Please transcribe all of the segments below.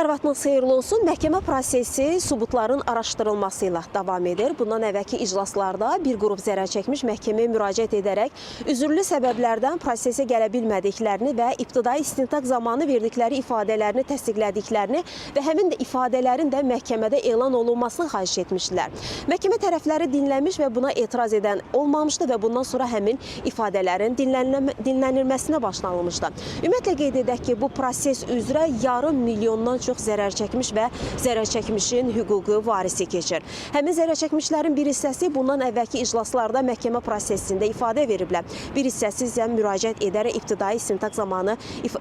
Hər vaxtınız xeyirli olsun. Məhkəmə prosesi sübutların araşdırılması ilə davam edir. Bundan əvvəlki iclaslarda bir qrup zərər çəkmiş məhkəməyə müraciət edərək üzürlü səbəblərdən prosesə gələ bilmədiklərini və ibtidai istintaq zamanı verdikləri ifadələrini təsdiqlədiklərini və həmin də ifadələrin də məhkəmədə elan olunmasını xahiş etmişdilər. Məhkəmə tərəfləri dinlənmiş və buna etiraz edən olmamışdı və bundan sonra həmin ifadələrin dinlənilməsinə başlanılmışdı. Ümumiyyətlə qeyd edək ki, bu proses üzrə yarım milyondan çox zərər çəkmiş və zərər çəkmişin hüquqi varisi keçir. Həmin zərər çəkmişlərin bir hissəsi bundan əvvəlki iclaslarda məhkəmə prosesində ifadə veriblər. Bir hissəsi isə müraciət edərək ibtidai istintaq zamanı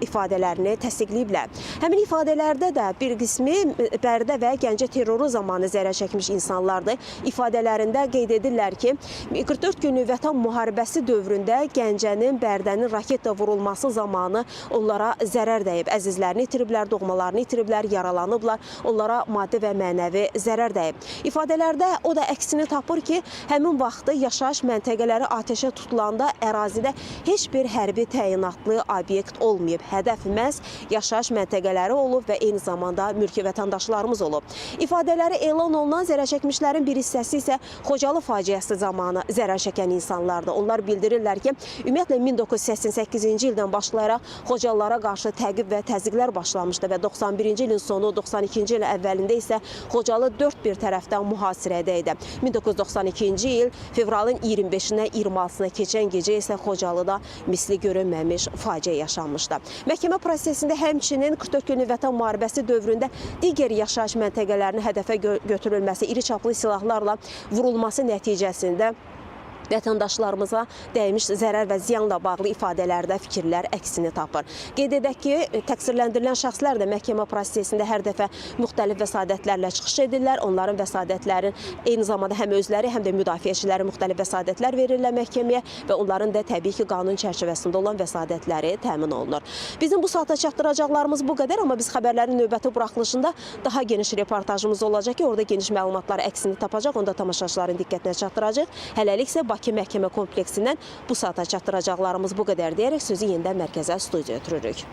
ifadələrini təsdiqləyiblər. Həmin ifadələrdə də bir qismi Bərdə və Gəncə terroru zamanı zərər çəkmiş insanlardır. İfadələrində qeyd edirlər ki, 44 günlük Vətən müharibəsi dövründə Gəncənin, Bərdənin raketlə vurulması zamanı onlara zərər dəyib. Əzizlərini itiriblər, doğmalarını itiriblər, yaralanıblar, onlara maddi və mənəvi zərər dəyib. İfadələrdə o da əksini tapır ki, həmin vaxtı yaşayış məntəqələri atəşə tutulanda ərazidə heç bir hərbi təyinatlı obyekt olmayıb. Hədəf məhz yaşayış məntəqələri olub və eyni zamanda mülki vətəndaşlarımız olub. İfadələri elan olunan zərər çəkmişlərin bir hissəsi isə Xocalı faciəsi zamanı zərər çəkən insanlardır. Onlar bildirirlər ki, ümumiyyətlə 1988-ci ildən başlayaraq Xocalılara qarşı təqib və təzyiqlər başlamışdı və 91-ci ilin sonu, 92-ci ilin əvvəlində isə Xocalı dörd bir tərəfdən mühasirədə idi. 1992-ci il fevralın 25-nə 26-sına keçən gecə isə Xocalıda misli görünməmiş faciə yaşanmışdı. Məhkəmə prosesində həmçinin 44 günlük Vətən müharibəsi dövründə digər yaşayış məntəqələrinin hədəfə götürülməsi, iri çaplı silahlarla vurulması nəticəsində vətəndaşlarımıza dəymiş zərər və ziyanla bağlı ifadələrdə fikirlər əksini tapır. Qeyd edək ki, təqsirləndirilən şəxslər də məhkəmə prosesində hər dəfə müxtəlif vəsadətlərlə çıxış edirlər. Onların vəsadətlərin eyni zamanda həm özləri, həm də müdafiəçiləri müxtəlif vəsadətlər verirlər məhkəməyə və onların da təbii ki, qanun çərçivəsində olan vəsadətləri təmin olunur. Bizim bu saata çatdıracaqlarımız bu qədər, amma biz xəbərlərin növbəti buraxılışında daha geniş reportajımız olacaq ki, orada geniş məlumatlar əksini tapacaq, onda tamaşaçıların diqqətinə çatdıracaq. Hələlik isə Bakı məhkəmə kompleksindən bu saata çatdıracaqlarımız bu qədər deyərək sözü yenidən mərkəzə, studiyaya ötürürük.